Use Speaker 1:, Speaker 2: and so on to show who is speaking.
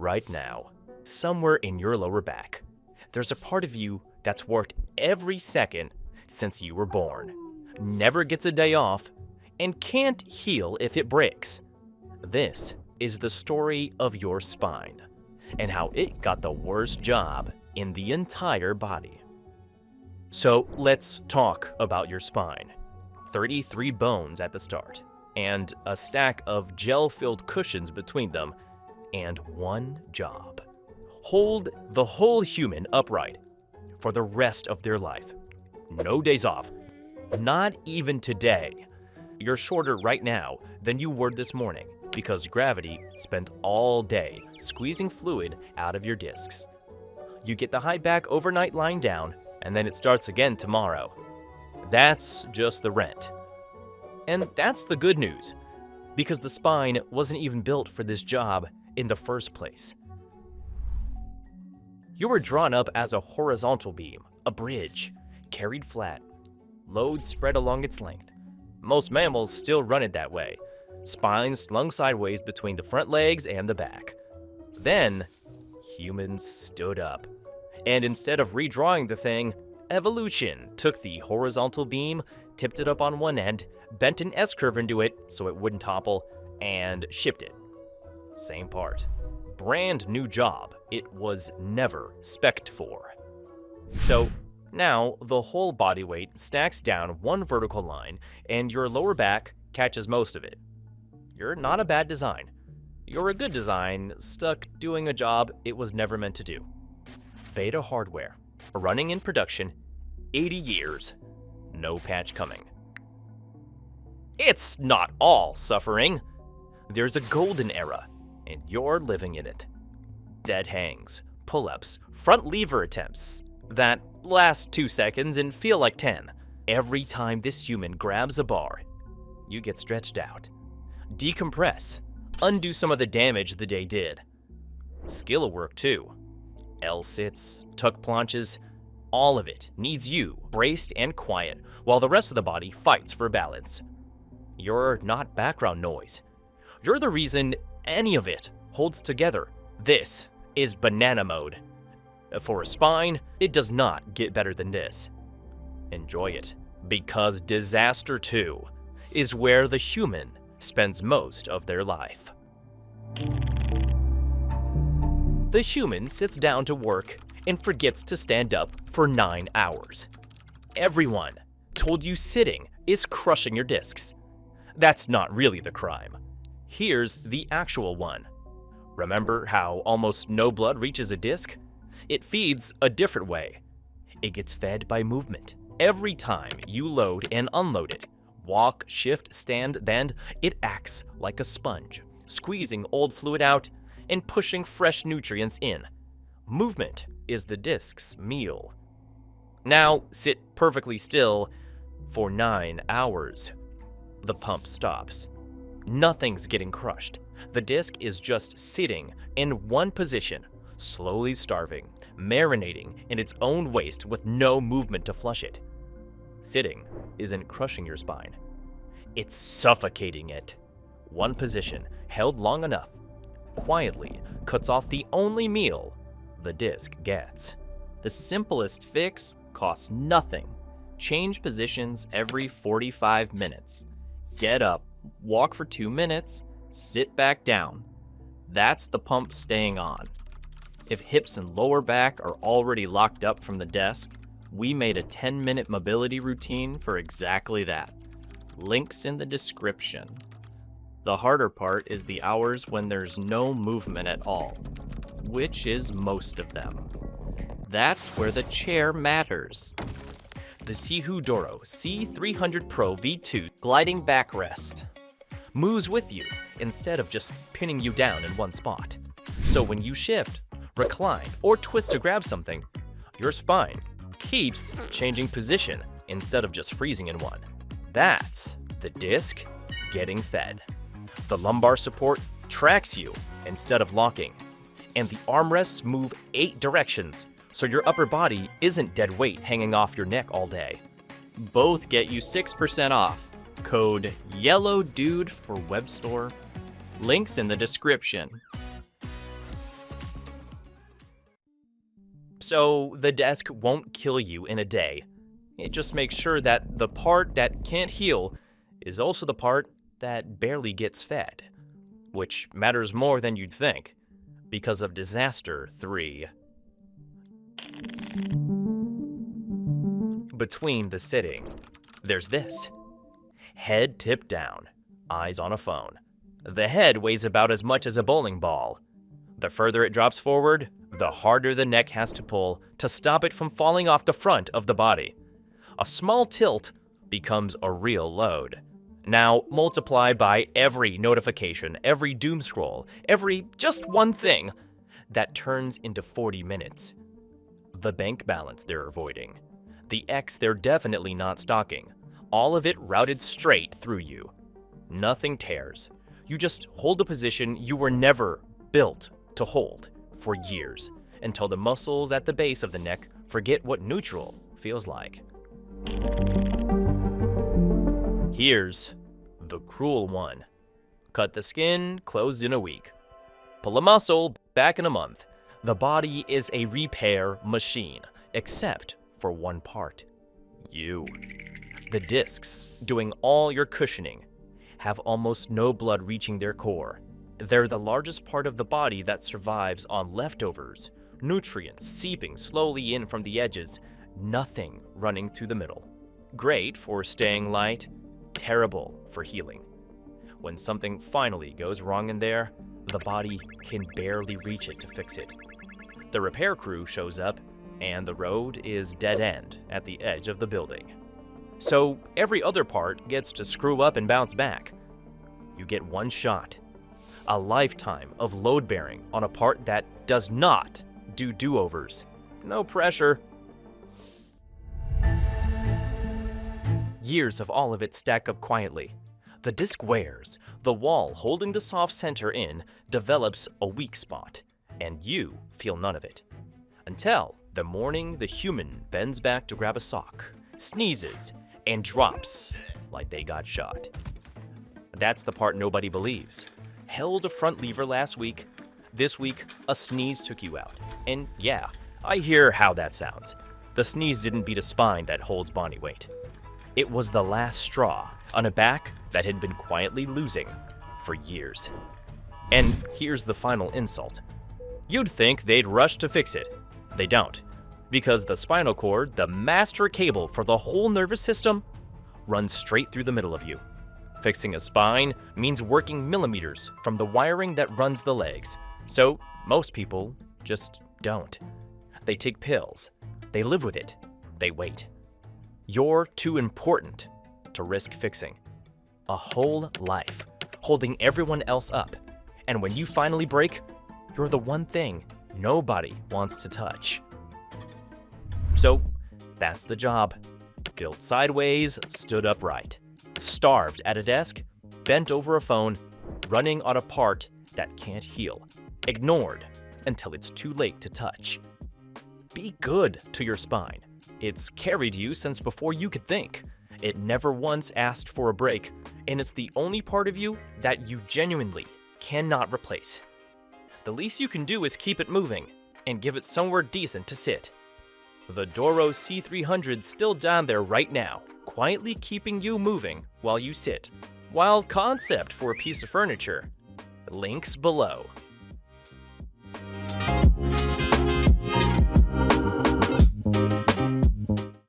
Speaker 1: Right now, somewhere in your lower back, there's a part of you that's worked every second since you were born, never gets a day off, and can't heal if it breaks. This is the story of your spine and how it got the worst job in the entire body. So let's talk about your spine. 33 bones at the start, and a stack of gel-filled cushions between them, and one job. Hold the whole human upright for the rest of their life. No days off. Not even today. You're shorter right now than you were this morning because gravity spent all day squeezing fluid out of your discs. You get the high back overnight lying down, and then it starts again tomorrow. That's just the rent. And that's the good news, because the spine wasn't even built for this job in the first place. You were drawn up as a horizontal beam, a bridge, carried flat, load spread along its length. Most mammals still run it that way, spines slung sideways between the front legs and the back. Then, humans stood up. And instead of redrawing the thing, evolution took the horizontal beam, tipped it up on one end, bent an S-curve into it so it wouldn't topple, and shipped it. Same part. Brand new job. It was never spec'd for. So now the whole body weight stacks down one vertical line, and your lower back catches most of it. You're not a bad design. You're a good design, stuck doing a job it was never meant to do. Beta hardware, running in production, 80 years, no patch coming. It's not all suffering. There's a golden era, and you're living in it. Dead hangs, pull-ups, front lever attempts that last 2 seconds and feel like 10. Every time this human grabs a bar, you get stretched out. Decompress, undo some of the damage the day did. Skill at work too. L-sits, tuck planches, all of it needs you braced and quiet while the rest of the body fights for balance. You're not background noise. You're the reason any of it holds together. This is banana mode. For a spine, it does not get better than this. Enjoy it, because disaster 2 is where the human spends most of their life. The human sits down to work and forgets to stand up for 9 hours. Everyone told you sitting is crushing your discs. That's not really the crime. Here's the actual one. Remember how almost no blood reaches a disc? It feeds a different way. It gets fed by movement. Every time you load and unload it, walk, shift, stand, bend, it acts like a sponge, squeezing old fluid out and pushing fresh nutrients in. Movement is the disc's meal. Now sit perfectly still for 9 hours. The pump stops. Nothing's getting crushed. The disc is just sitting in one position, slowly starving, marinating in its own waste with no movement to flush it. Sitting isn't crushing your spine. It's suffocating it. One position, held long enough, quietly cuts off the only meal the disc gets. The simplest fix costs nothing. Change positions every 45 minutes. Get up, walk for 2 minutes, sit back down. That's the pump staying on. If hips and lower back are already locked up from the desk, we made a 10-minute mobility routine for exactly that. Links in the description. The harder part is the hours when there's no movement at all, which is most of them. That's where the chair matters. The Yudoyono C300 Pro V2 gliding backrest moves with you instead of just pinning you down in one spot. So when you shift, recline, or twist to grab something, your spine keeps changing position instead of just freezing in one. That's the disc getting fed. The lumbar support tracks you instead of locking, and the armrests move 8 directions, so your upper body isn't dead weight hanging off your neck all day. Both get you 6% off. Code YELLOWDUDE for web store. Links in the description. So the desk won't kill you in a day. It just makes sure that the part that can't heal is also the part that barely gets fed, which matters more than you'd think because of Disaster 3. Between the sitting, there's this. Head tipped down, eyes on a phone. The head weighs about as much as a bowling ball. The further it drops forward, the harder the neck has to pull to stop it from falling off the front of the body. A small tilt becomes a real load. Now multiply by every notification, every doom scroll, every just one thing that turns into 40 minutes. The bank balance they're avoiding. The X they're definitely not stalking. All of it routed straight through you. Nothing tears. You just hold a position you were never built to hold for years until the muscles at the base of the neck forget what neutral feels like. Here's the cruel one. Cut the skin, closed in a week. Pull a muscle, back in a month. The body is a repair machine, except for one part. You. The discs, doing all your cushioning, have almost no blood reaching their core. They're the largest part of the body that survives on leftovers, nutrients seeping slowly in from the edges, nothing running through the middle. Great for staying light, terrible for healing. When something finally goes wrong in there, the body can barely reach it to fix it. The repair crew shows up, and the road is dead end at the edge of the building. So every other part gets to screw up and bounce back. You get one shot. A lifetime of load bearing on a part that does not do do-overs. No pressure. Years of all of it stack up quietly. The disc wears. The wall holding the soft center in develops a weak spot, and you feel none of it. Until the morning the human bends back to grab a sock, sneezes, and drops like they got shot. That's the part nobody believes. Held a front lever last week. This week, a sneeze took you out. And yeah, I hear how that sounds. The sneeze didn't beat a spine that holds Bonney weight. It was the last straw on a back that had been quietly losing for years. And here's the final insult. You'd think they'd rush to fix it. They don't, because the spinal cord, the master cable for the whole nervous system, runs straight through the middle of you. Fixing a spine means working millimeters from the wiring that runs the legs. So most people just don't. They take pills. They live with it. They wait. You're too important to risk fixing. A whole life, holding everyone else up. And when you finally break, you're the one thing nobody wants to touch. So that's the job. Built sideways, stood upright. Starved at a desk, bent over a phone, running on a part that can't heal. Ignored until it's too late to touch. Be good to your spine. It's carried you since before you could think. It never once asked for a break, and it's the only part of you that you genuinely cannot replace. The least you can do is keep it moving and give it somewhere decent to sit. The Doro C300's still down there right now, quietly keeping you moving while you sit. Wild concept for a piece of furniture. Links below.